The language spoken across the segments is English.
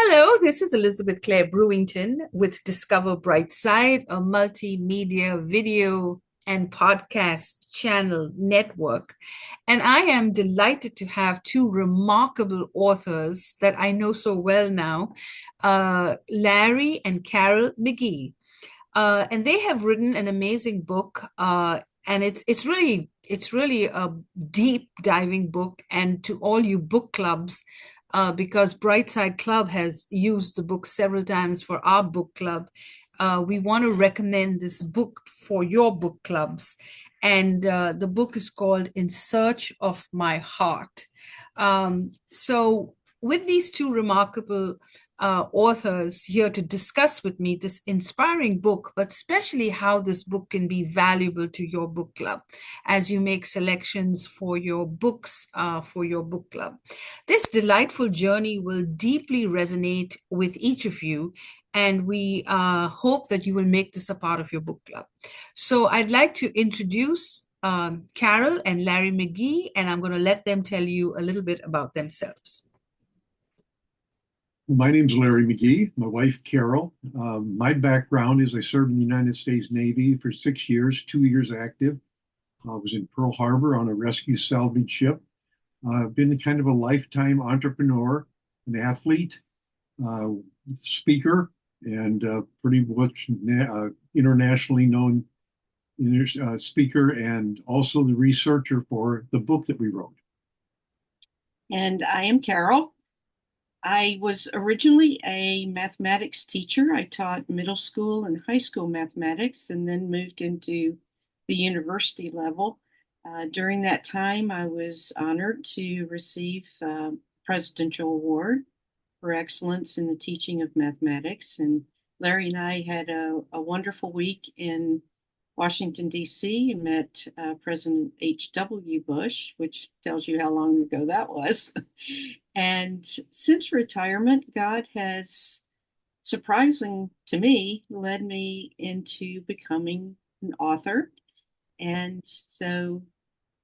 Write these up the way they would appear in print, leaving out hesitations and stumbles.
Hello, this is Elizabeth Clare Brewington with Discover Brightside, a multimedia video and podcast channel network. And I am delighted to have two remarkable authors that I know so well now, Larry and Carol McGehe. And they have written an amazing book, and it's really a deep diving book. And to all you book clubs, because Brightside Club has used the book several times for our book club, we want to recommend this book for your book clubs. And the book is called In Search of My Heart. So, with these two remarkable authors here to discuss with me this inspiring book, but especially how this book can be valuable to your book club as you make selections for your books for your book club. This delightful journey will deeply resonate with each of you, and we hope that you will make this a part of your book club. So I'd like to introduce Carol and Larry McGee, and I'm going to let them tell you a little bit about themselves. My name's Larry McGehe, my wife Carol. My background is I served in the United States Navy for 6 years, 2 years active. I was in Pearl Harbor on a rescue salvage ship. I've been kind of a lifetime entrepreneur, an athlete, uh, speaker, and pretty much internationally known speaker, and also the researcher for the book that we wrote. And I am Carol. I was originally a mathematics teacher. I taught middle school and high school mathematics and then moved into the university level. During that time, I was honored to receive a Presidential Award for excellence in the teaching of mathematics. And Larry and I had a wonderful week in Washington, D.C., met President H.W. Bush, which tells you how long ago that was. And since retirement, God has, surprising to me, led me into becoming an author. And so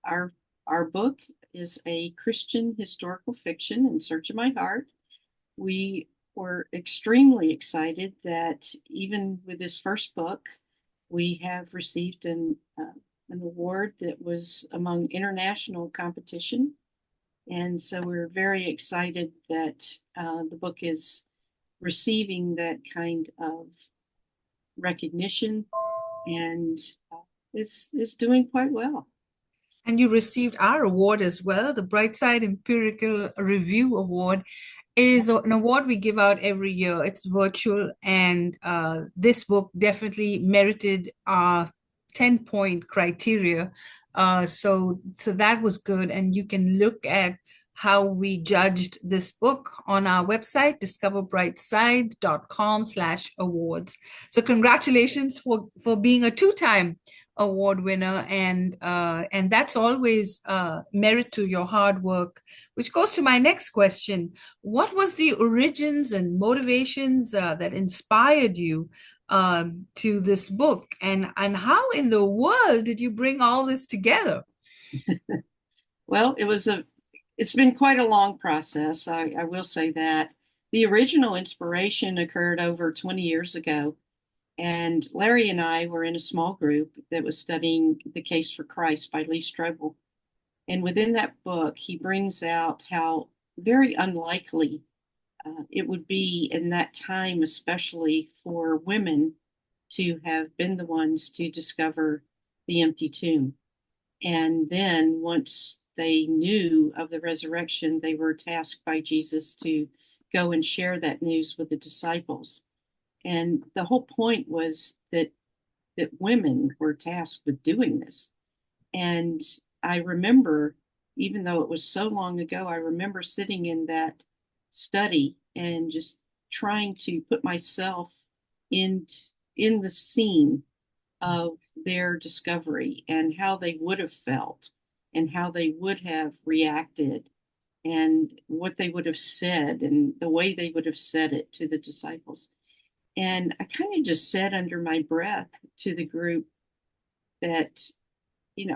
our our book is a Christian historical fiction, In Search of My Heart. We were extremely excited that even with this first book, we have received an award that was among international competition. And so we're very excited that the book is receiving that kind of recognition, and it's doing quite well. And you received our award as well. The Brightside Empirical Review Award is an award we give out every year. It's virtual, and this book definitely merited our 10-point criteria. So that was good. And you can look at how we judged this book on our website, discoverbrightside.com/awards. So congratulations for being a two-time award winner, and that's always merit to your hard work, which goes to my next question. What was the origins and motivations that inspired you to this book, and how in the world did you bring all this together? Well, it's been quite a long process. I will say that the original inspiration occurred over 20 years ago. And Larry and I were in a small group that was studying The Case for Christ by Lee Strobel. And within that book, he brings out how very unlikely it would be in that time, especially for women to have been the ones to discover the empty tomb. And then once they knew of the resurrection, they were tasked by Jesus to go and share that news with the disciples. And the whole point was that women were tasked with doing this. And I remember, even though it was so long ago, I remember sitting in that study and just trying to put myself in the scene of their discovery and how they would have felt and how they would have reacted and what they would have said and the way they would have said it to the disciples. And I kind of just said under my breath to the group that,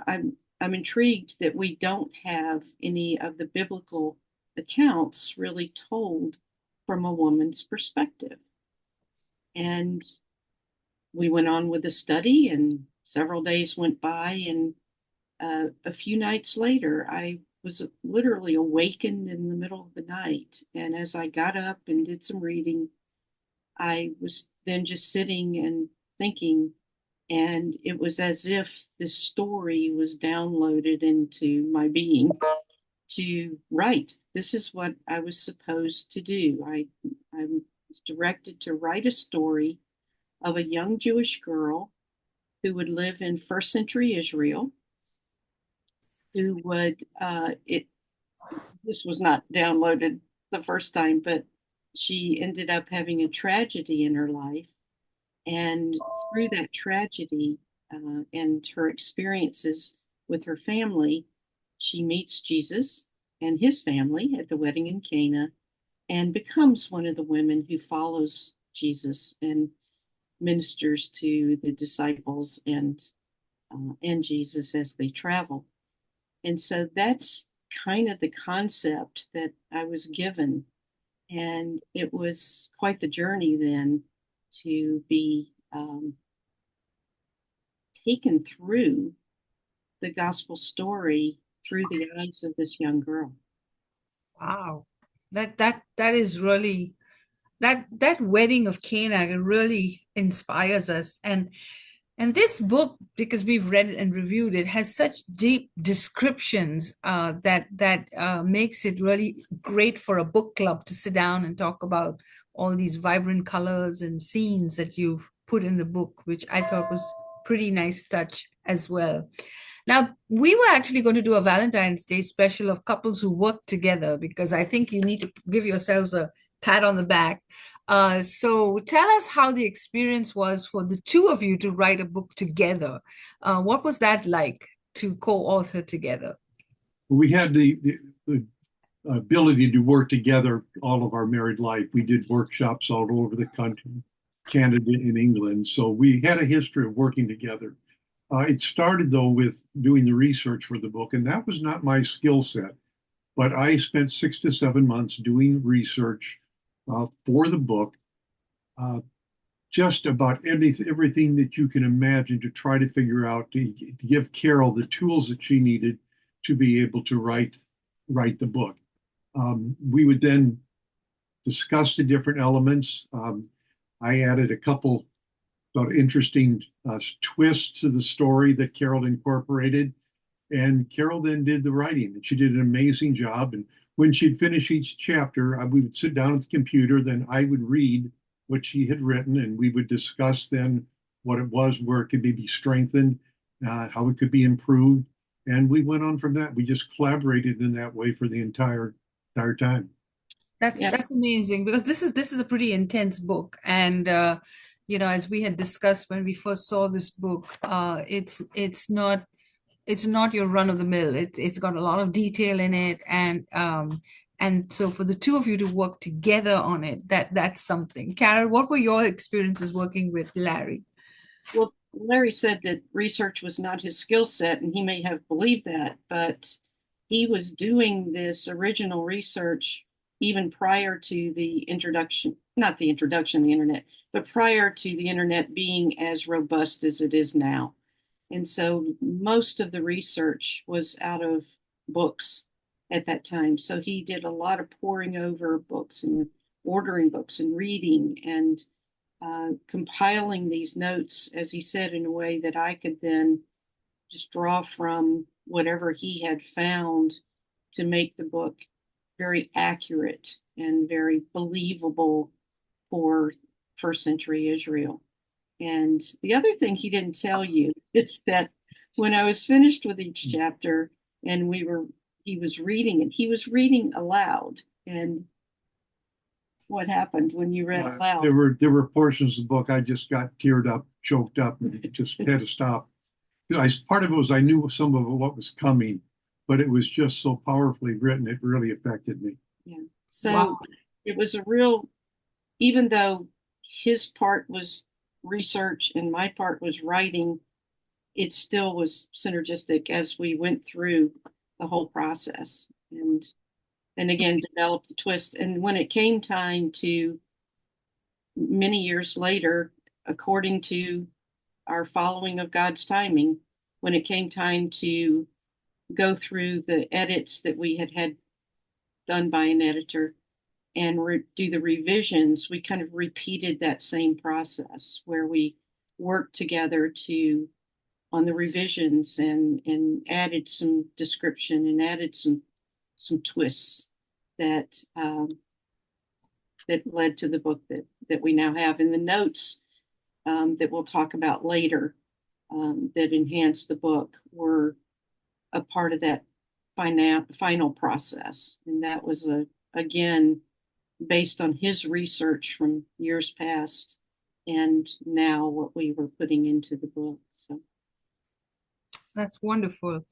I'm intrigued that we don't have any of the biblical accounts really told from a woman's perspective. And we went on with the study, and several days went by, and a few nights later, I was literally awakened in the middle of the night. And as I got up and did some reading, I was then just sitting and thinking, and it was as if this story was downloaded into my being to write. This is what I was supposed to do. I was directed to write a story of a young Jewish girl who would live in first century Israel, who would this was not downloaded the first time, but she ended up having a tragedy in her life. And through that tragedy and her experiences with her family, she meets Jesus and his family at the wedding in Cana and becomes one of the women who follows Jesus and ministers to the disciples and Jesus as they travel. And so that's kind of the concept that I was given. And it was quite the journey then to be taken through the gospel story through the eyes of this young girl. Wow. That is really that wedding of Cana really inspires us. And this book, because we've read it and reviewed it, has such deep descriptions that makes it really great for a book club to sit down and talk about all these vibrant colors and scenes that you've put in the book, which I thought was pretty nice touch as well. Now, we were actually going to do a Valentine's Day special of couples who work together, because I think you need to give yourselves a pat on the back. So tell us how the experience was for the two of you to write a book together. What was that like to co-author together? We had the ability to work together all of our married life. We did workshops all over the country, Canada and England. So we had a history of working together. It started, though, with doing the research for the book, and that was not my skill set. But I spent 6 to 7 months doing research for the book, just about everything that you can imagine to try to figure out, to give Carol the tools that she needed to be able to write the book. We would then discuss the different elements. I added a couple of interesting twists to the story that Carol incorporated. And Carol then did the writing, and she did an amazing job. And when she'd finish each chapter, we would sit down at the computer, then I would read what she had written, and we would discuss then what it was, where it could be strengthened, how it could be improved. And we went on from that. We just collaborated in that way for the entire time. That's amazing, because this is a pretty intense book. And as we had discussed when we first saw this book, it's not your run of the mill. It's got a lot of detail in it, and so for the two of you to work together on it, that's something. Carol, what were your experiences working with Larry? Well, Larry said that research was not his skill set, and he may have believed that, but he was doing this original research even prior to the introduction, not the introduction of the internet, but prior to the internet being as robust as it is now. And so most of the research was out of books at that time. So he did a lot of poring over books and ordering books and reading and compiling these notes, as he said, in a way that I could then just draw from whatever he had found to make the book very accurate and very believable for first century Israel. And the other thing he didn't tell you is that when I was finished with each chapter and he was reading it, he was reading aloud. And what happened when you read aloud? There were portions of the book I just got teared up, choked up, and just had to stop. Part of it was I knew some of what was coming, but it was just so powerfully written, it really affected me. Yeah. So It was a real, even though his part was research and my part was writing, it still was synergistic as we went through the whole process. And and again develop the twist. And when it came time to, many years later, according to our following of God's timing, when it came time to go through the edits that we had done by an editor and do the revisions, we kind of repeated that same process where we worked together on the revisions and added some description and added some twists that that led to the book that we now have. And the notes that we'll talk about later that enhanced the book were a part of that final process. And that was, again, based on his research from years past and now what we were putting into the book. So That's wonderful.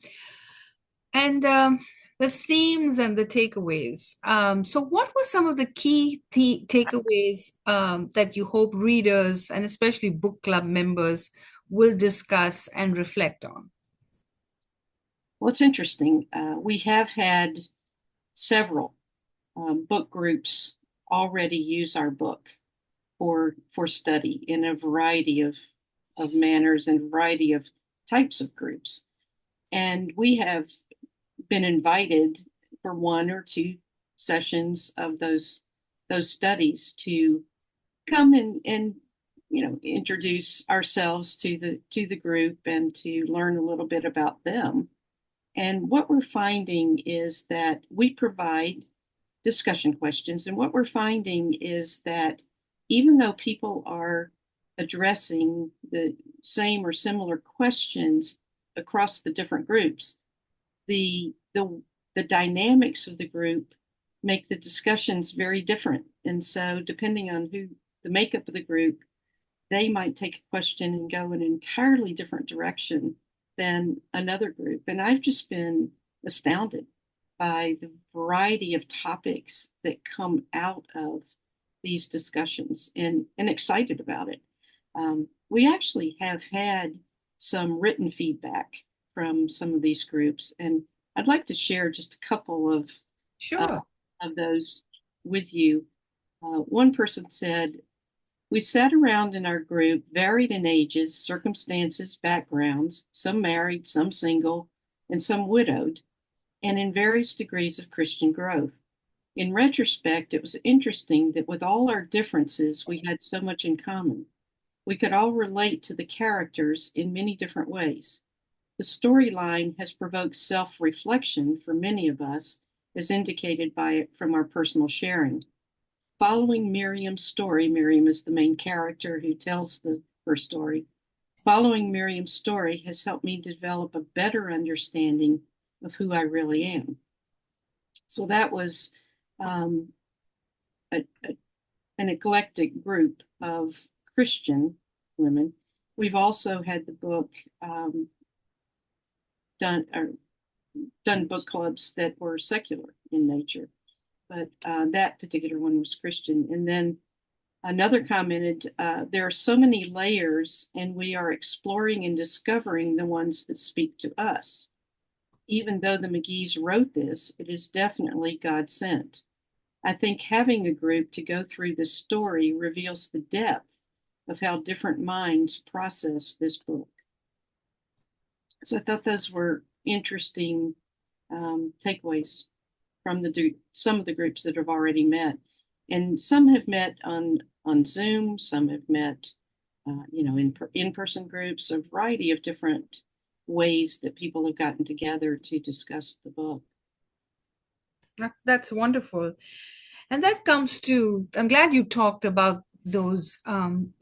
And the themes and the takeaways. So, what were some of the key takeaways that you hope readers and especially book club members will discuss and reflect on? well, it's interesting. We have had several book groups already use our book for study in a variety of manners and a variety of types of groups. And we have been invited for one or two sessions of those studies to come and introduce ourselves to the group and to learn a little bit about them. And what we're finding is that we provide discussion questions, and what we're finding is that even though people are addressing the same or similar questions across the different groups, the dynamics of the group make the discussions very different. And so depending on who the makeup of the group, they might take a question and go in an entirely different direction than another group. And I've just been astounded by the variety of topics that come out of these discussions and excited about it. We actually have had some written feedback from some of these groups, and I'd like to share just a couple of Sure. those with you. One person said, "We sat around in our group, varied in ages, circumstances, backgrounds, some married, some single, and some widowed, and in various degrees of Christian growth. In retrospect, it was interesting that with all our differences, we had so much in common. We could all relate to the characters in many different ways. The storyline has provoked self-reflection for many of us, as indicated from our personal sharing. Following Miriam's story," Miriam is the main character who tells her story. "Following Miriam's story has helped me develop a better understanding of who I really am." So that was an eclectic group of Christian women. We've also had the book done book clubs that were secular in nature, but that particular one was Christian. And then another commented, "There are so many layers, and we are exploring and discovering the ones that speak to us. Even though the McGees wrote this, it is definitely God sent. I think having a group to go through this story reveals the depth of how different minds process this book." So I thought those were interesting takeaways from some of the groups that have already met. And some have met on Zoom, some have met in-person groups, a variety of different ways that people have gotten together to discuss the book. That's wonderful. And that comes to, I'm glad you talked about those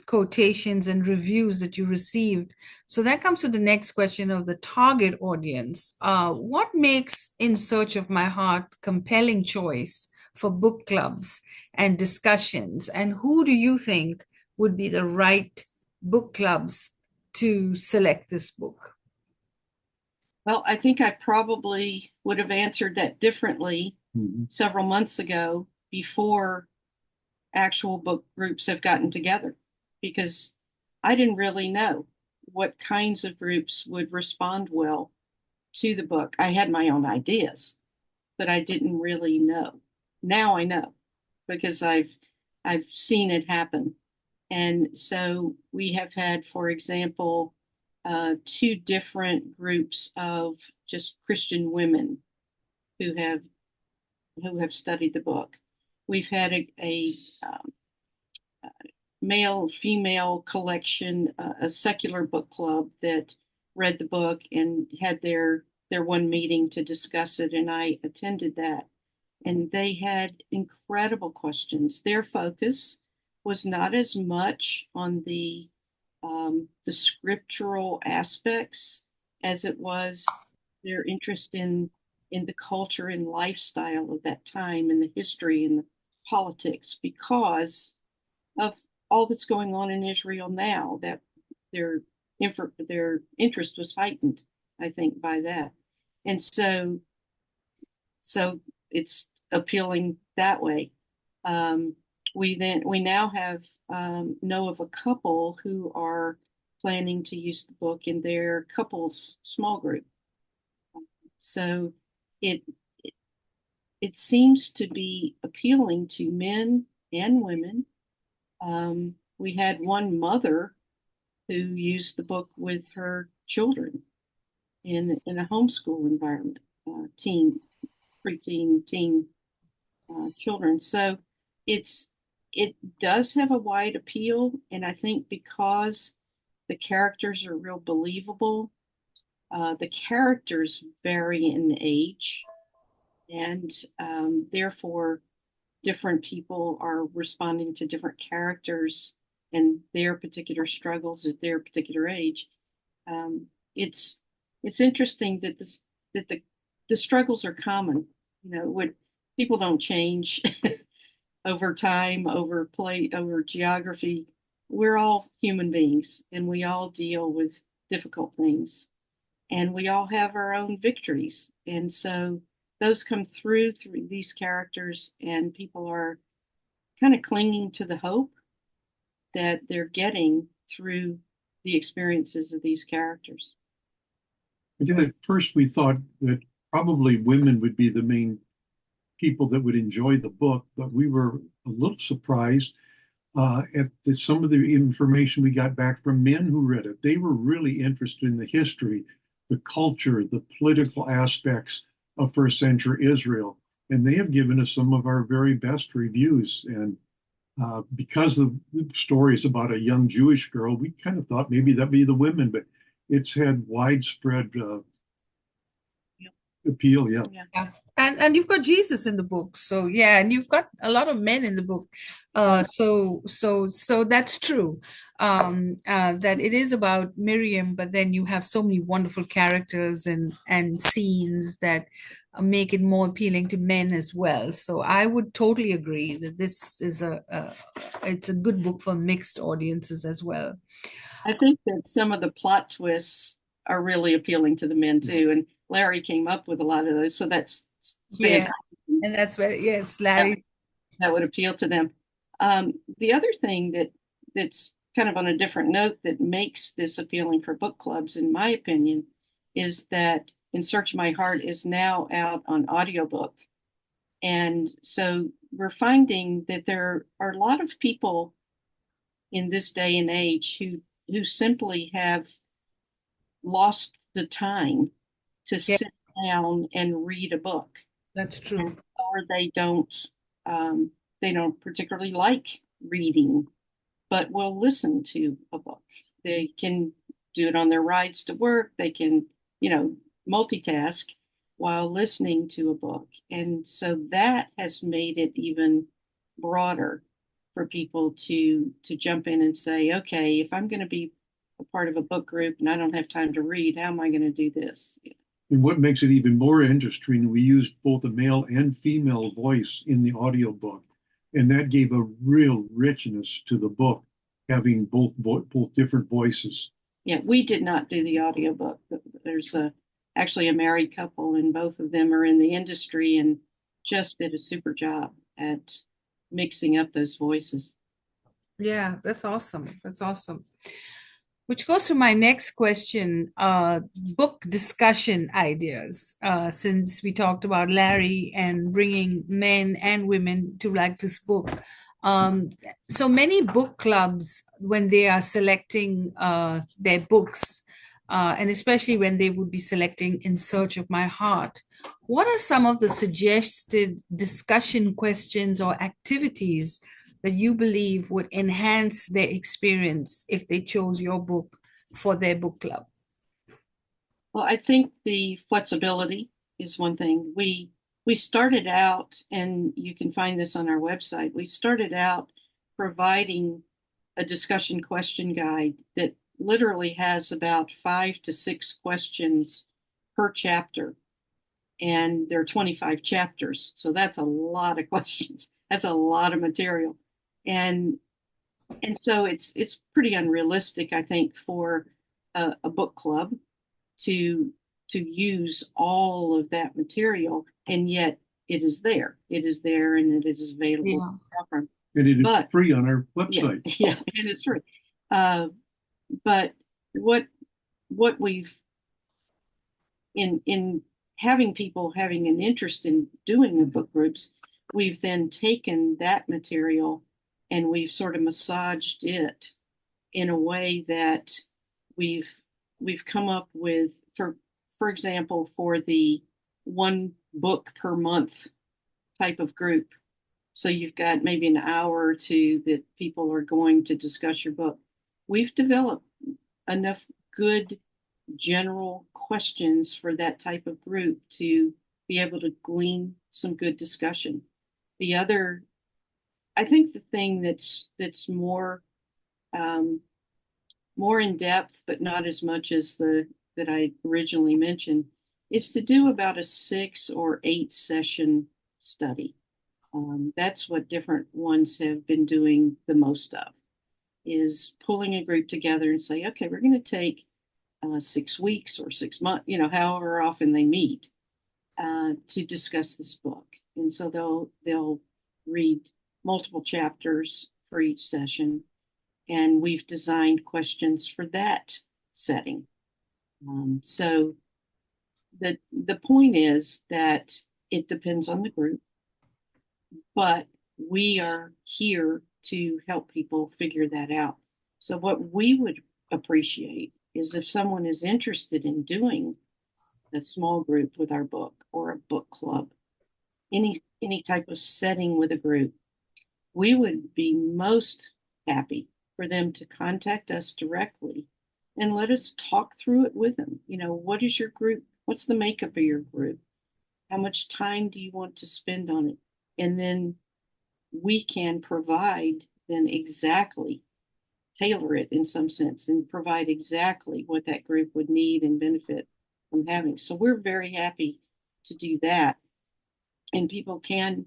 quotations and reviews that you received. So that comes to the next question of the target audience. What makes In Search of My Heart compelling choice for book clubs and discussions? And who do you think would be the right book clubs to select this book? Well, I think I probably would have answered that differently several months ago before actual book groups have gotten together, because I didn't really know what kinds of groups would respond well to the book. I had my own ideas, but I didn't really know. Now I know because I've seen it happen. And so we have had, for example, two different groups of just Christian women who have studied the book. We've had a male female collection, a secular book club that read the book and had their one meeting to discuss it, and I attended that. And they had incredible questions. Their focus was not as much on the scriptural aspects as it was their interest in the culture and lifestyle of that time and the history and the politics, because of all that's going on in Israel now, that their their interest was heightened, I think, by that. And so it's appealing that way. We now have know of a couple who are planning to use the book in their couples small group. So it it seems to be appealing to men and women. We had one mother who used the book with her children in a homeschool environment, teen, preteen, teen children. So it does have a wide appeal, and I think because the characters are real believable, the characters vary in age, and therefore different people are responding to different characters and their particular struggles at their particular age. Um, it's it's interesting that the struggles are common. You know, what people don't change over time, over geography. We're all human beings, and we all deal with difficult things, and we all have our own victories, and so those come through these characters, and people are kind of clinging to the hope that they're getting through the experiences of these characters. Again, at first we thought that probably women would be the main people that would enjoy the book, but we were a little surprised some of the information we got back from men who read it. They were really interested in the history, the culture, the political aspects of first century Israel. And they have given us some of our very best reviews. And because the story is about a young Jewish girl, we kind of thought maybe that'd be the women, but it's had widespread appeal. Yeah. Yeah. And you've got Jesus in the book. So yeah, and you've got a lot of men in the book. So that's true. That it is about Miriam, but then you have so many wonderful characters and scenes that make it more appealing to men as well. So I would totally agree that this is it's a good book for mixed audiences as well. I think that some of the plot twists are really appealing to the men too, and Larry came up with a lot of those, so that's stands Yeah, and that's where yes, that, Larry. that would appeal to them. The other thing that's kind of on a different note that makes this appealing for book clubs, in my opinion, is that In Search of My Heart is now out on audiobook. And so we're finding that there are a lot of people in this day and age who simply have lost the time to Yeah, sit down and read a book, that's true. or they don't particularly like reading, but will listen to a book. They can do it on their rides to work. They can, multitask while listening to a book. And so that has made it even broader for people to jump in and say, okay, if I'm going to be a part of a book group and I don't have time to read, how am I going to do this? And what makes it even more interesting, we used both a male and female voice in the audiobook. And that gave a real richness to the book, having both different voices. Yeah, we did not do the audiobook. There's actually a married couple, and both of them are in the industry and just did a super job at mixing up those voices. Yeah, that's awesome. That's awesome. Which goes to my next question, book discussion ideas. Since we talked about Larry and bringing men and women to like this book. Um, so many book clubs, when they are selecting their books, and especially when they would be selecting In Search of My Heart, what are some of the suggested discussion questions or activities that you believe would enhance their experience if they chose your book for their book club? Well, I think the flexibility is one thing. We started out, and you can find this on our website. We started out providing a discussion question guide that literally has about 5 to 6 questions per chapter. And there are 25 chapters. So that's a lot of questions. That's a lot of material. And so it's pretty unrealistic, I think, for a book club to use all of that material, and yet it is there. It is there, and it is available. Yeah. And it is free on our website. Yeah, it is free. But what we've in having people having an interest in doing the book groups, we've then taken that material and we've sort of massaged it in a way that we've come up with, for example, for the one book per month type of group. So you've got maybe an hour or two that people are going to discuss your book. We've developed enough good general questions for that type of group to be able to glean some good discussion. I think the thing that's more more in depth, but not as much as that I originally mentioned, is to do about a 6 or 8 session study. That's what different ones have been doing the most of, is pulling a group together and say, okay, we're going to take 6 weeks or 6 months, however often they meet, to discuss this book. And so they'll read multiple chapters for each session, and we've designed questions for that setting. So the point is that it depends on the group, but we are here to help people figure that out. So what we would appreciate is if someone is interested in doing a small group with our book, or a book club, any type of setting with a group, we would be most happy for them to contact us directly and let us talk through it with them. What is your group? What's the makeup of your group? How much time do you want to spend on it? And then we can provide then exactly, tailor it in some sense, and provide exactly what that group would need and benefit from having. So we're very happy to do that. And people can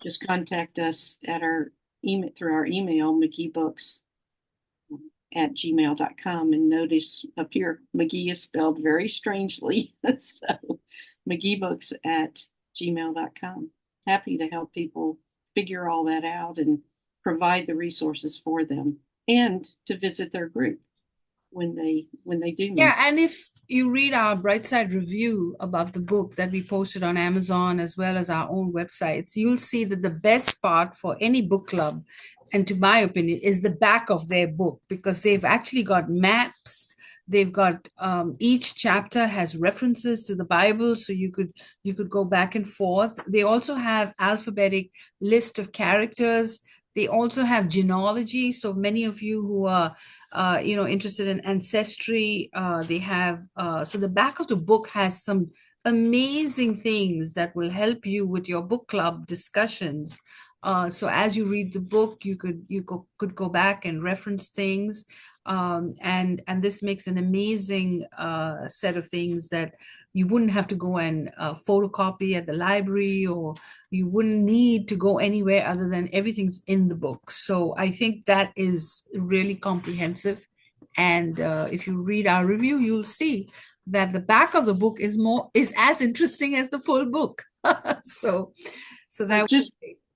just contact us at our email, through our email, McGeheBooks@gmail.com, and notice up here, McGehe is spelled very strangely. So McGeheBooks@gmail.com. Happy to help people figure all that out and provide the resources for them, and to visit their group when they do meet. Yeah, and if you read our Brightside review about the book that we posted on Amazon as well as our own websites, you'll see that the best part for any book club, and to my opinion, is the back of their book, because they've actually got maps. They've got each chapter has references to the Bible, so you could go back and forth. They also have alphabetic list of characters. They also have genealogy. So many of you who are interested in ancestry, they have so the back of the book has some amazing things that will help you with your book club discussions. So as you read the book, you could go back and reference things, and this makes an amazing set of things that you wouldn't have to go and photocopy at the library, or you wouldn't need to go anywhere other than everything's in the book. So I think that is really comprehensive. And if you read our review, you'll see that the back of the book is as interesting as the full book. so that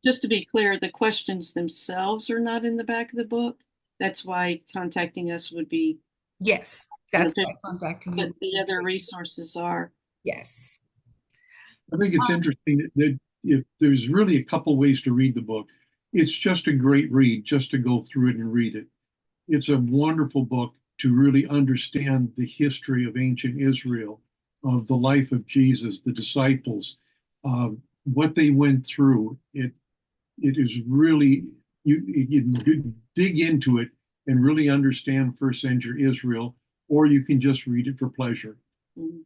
just to be clear, the questions themselves are not in the back of the book. That's why contacting us would be Yes, You know, that's why I contacted what you. the other resources are. Yes. I think it's interesting that if there's really a couple ways to read the book. It's just a great read just to go through it and read it. It's a wonderful book to really understand the history of ancient Israel, of the life of Jesus, the disciples, uh, what they went through. It is really you can dig into it and really understand first century Israel, or you can just read it for pleasure. Mm.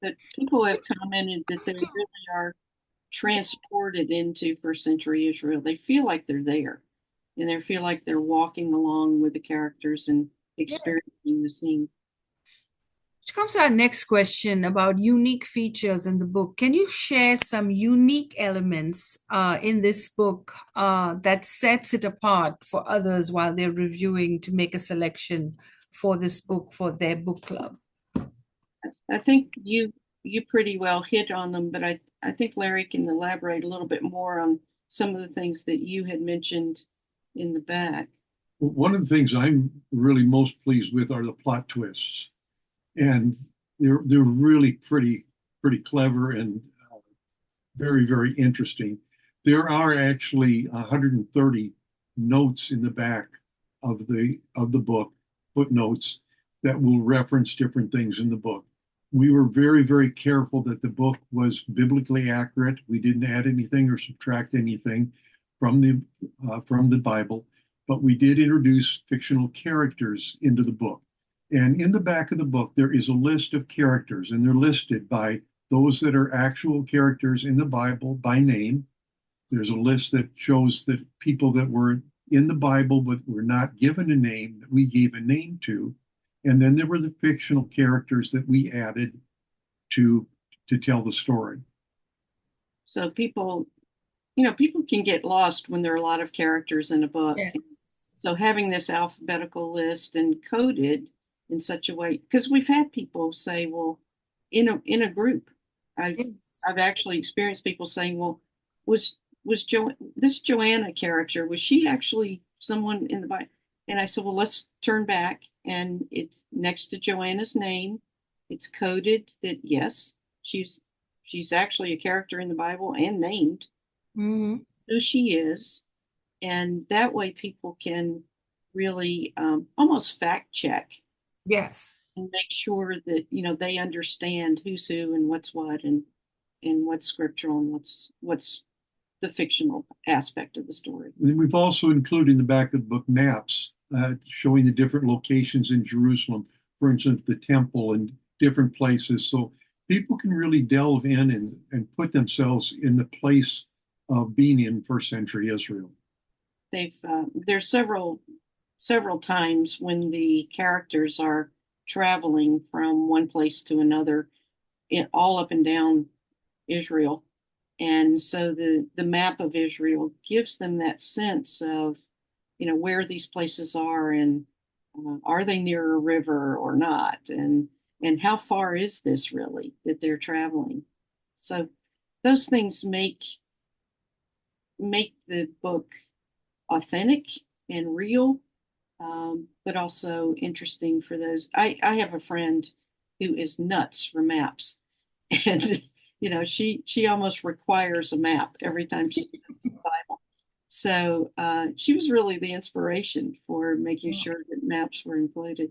But people have commented that they really are transported into first century Israel. They feel like they're there, and they feel like they're walking along with the characters and experiencing the scene. Which comes to our next question about unique features in the book. Can you share some unique elements in this book that sets it apart for others while they're reviewing to make a selection for this book for their book club? I think you pretty well hit on them, but I think Larry can elaborate a little bit more on some of the things that you had mentioned in the back. One of the things I'm really most pleased with are the plot twists, and they're really pretty clever and very interesting. There are actually 130 notes in the back of the book, footnotes that will reference different things in the book. We were very careful that the book was biblically accurate. We didn't add anything or subtract anything from the Bible, but we did introduce fictional characters into the book. And in the back of the book, there is a list of characters, and they're listed by those that are actual characters in the Bible by name. There's a list that shows that people that were in the Bible but were not given a name that we gave a name to. And then there were the fictional characters that we added to tell the story. So people, people can get lost when there are a lot of characters in a book. Yes. So having this alphabetical list and coded in such a way, because we've had people say, well, in a group, I've Yes. I've actually experienced people saying, well, was this Joanna character, was she actually someone in the Bible? And I said, well, let's turn back, and it's next to Joanna's name. It's coded that yes, she's actually a character in the Bible and named Hmm. who she is, and that way people can really almost fact check Yes. and make sure that they understand who's who and what's what and what's scriptural and what's the fictional aspect of the story. And we've also included in the back of the book maps showing the different locations in Jerusalem, for instance, the temple and different places. So people can really delve in and put themselves in the place of being in first century Israel. There's several times when the characters are traveling from one place to another, all up and down Israel. And so the map of Israel gives them that sense of, where these places are and are they near a river or not? And how far is this really that they're traveling? So those things make the book authentic and real, but also interesting for those. I have a friend who is nuts for maps, and she almost requires a map every time she studies the Bible. So she was really the inspiration for making sure that maps were included.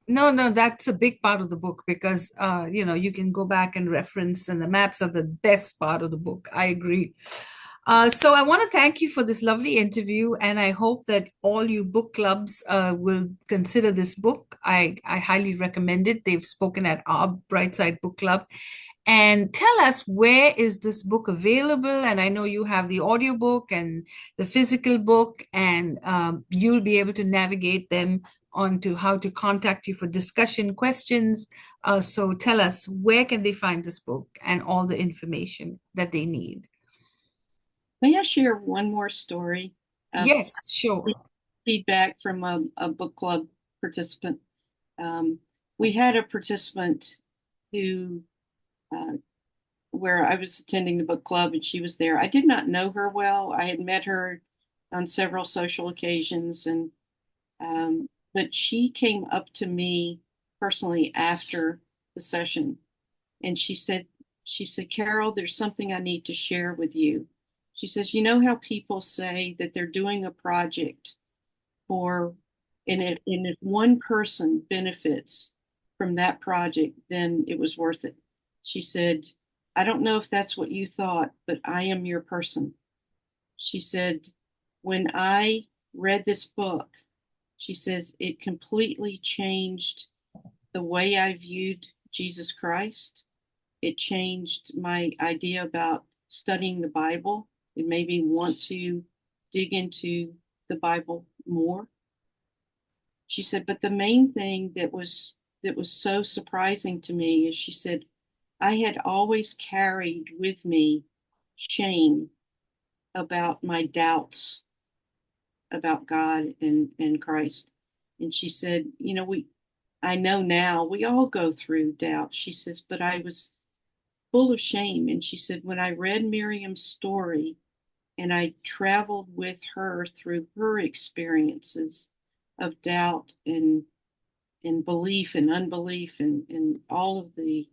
No, that's a big part of the book because you can go back and reference, and the maps are the best part of the book. I agree. So I want to thank you for this lovely interview, and I hope that all you book clubs will consider this book. I highly recommend it. They've spoken at our Brightside Book Club. And tell us, where is this book available? And I know you have the audiobook and the physical book, and you'll be able to navigate them onto how to contact you for discussion questions. So tell us, where can they find this book and all the information that they need? May I share one more story? Yes, sure. Feedback from a book club participant. We had a participant who, where I was attending the book club and she was there. I did not know her well. I had met her on several social occasions, and but she came up to me personally after the session, and she said, Carol, there's something I need to share with you. She says, you know how people say that they're doing a project for, and if one person benefits from that project, then it was worth it. She said, I don't know if that's what you thought, but I am your person. She said, when I read this book, she says, it completely changed the way I viewed Jesus Christ. It changed my idea about studying the Bible. It made me want to dig into the Bible more. She said, but the main thing that was so surprising to me is she said, I had always carried with me shame about my doubts about God and Christ. And she said, I know now we all go through doubt. She says, but I was full of shame. And she said, when I read Miriam's story and I traveled with her through her experiences of doubt and belief and unbelief and all of the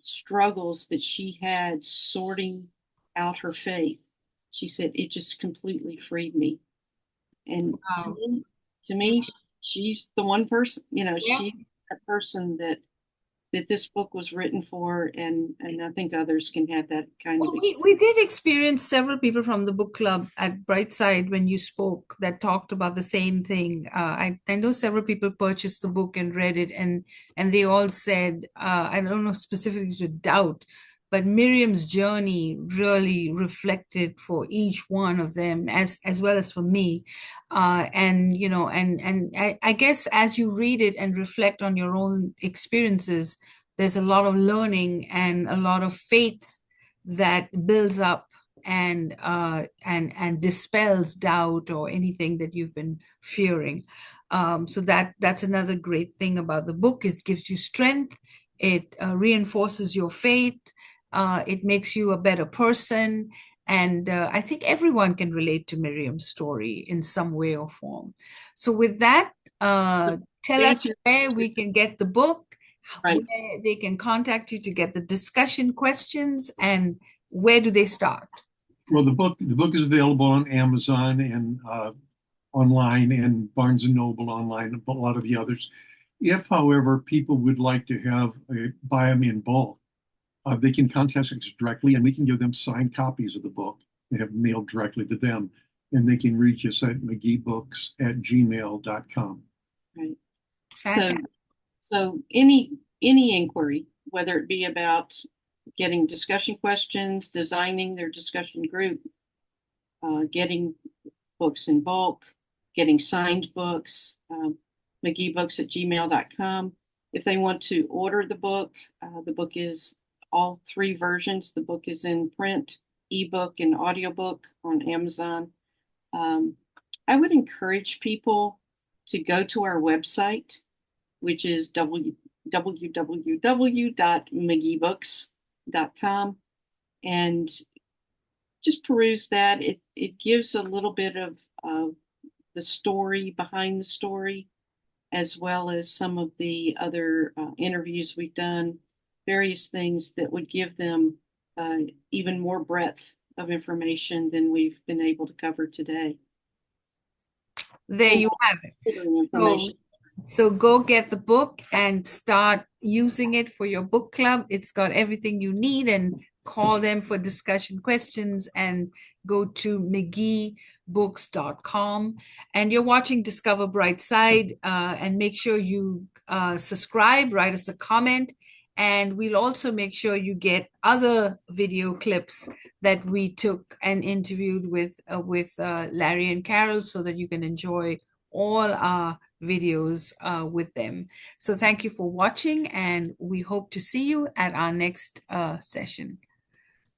struggles that she had sorting out her faith, she said, it just completely freed me. And Wow. to me, she's the one person, Yeah. she's that person that this book was written for, and I think others can have that kind of Well, we did experience several people from the book club at Brightside when you spoke that talked about the same thing. I know several people purchased the book and read it, and they all said, I don't know specifically to doubt, but Miriam's journey really reflected for each one of them, as well as for me. And I guess as you read it and reflect on your own experiences, there's a lot of learning and a lot of faith that builds up and dispels doubt or anything that you've been fearing. So that's another great thing about the book. It gives you strength. It reinforces your faith. It makes you a better person. And I think everyone can relate to Miriam's story in some way or form. So with that, so tell us answer. where we can get the book, Right. where they can contact you to get the discussion questions, and where do they start? Well, the book is available on Amazon and online and Barnes and Noble online, and a lot of the others. If, however, people would like to buy them in bulk, they can contact us directly, and we can give them signed copies of the book and have them mailed directly to them. And they can reach us at mcgeebooks@gmail.com. Right. Fantastic. So any inquiry, whether it be about getting discussion questions, designing their discussion group, getting books in bulk, getting signed books, mcgeebooks@gmail.com. If they want to order the book is all three versions. The book is in print, ebook, and audiobook on Amazon. I would encourage people to go to our website, which is www.mcgeebooks.com, and just peruse that. It gives a little bit of the story behind the story, as well as some of the other interviews we've done, various things that would give them even more breadth of information than we've been able to cover today. There you have it. So go get the book and start using it for your book club. It's got everything you need, and call them for discussion questions and go to mcgeebooks.com. And you're watching Discover Brightside, and make sure you subscribe, write us a comment, and we'll also make sure you get other video clips that we took and interviewed with Larry and Carol, so that you can enjoy all our videos with them. So thank you for watching, and we hope to see you at our next session.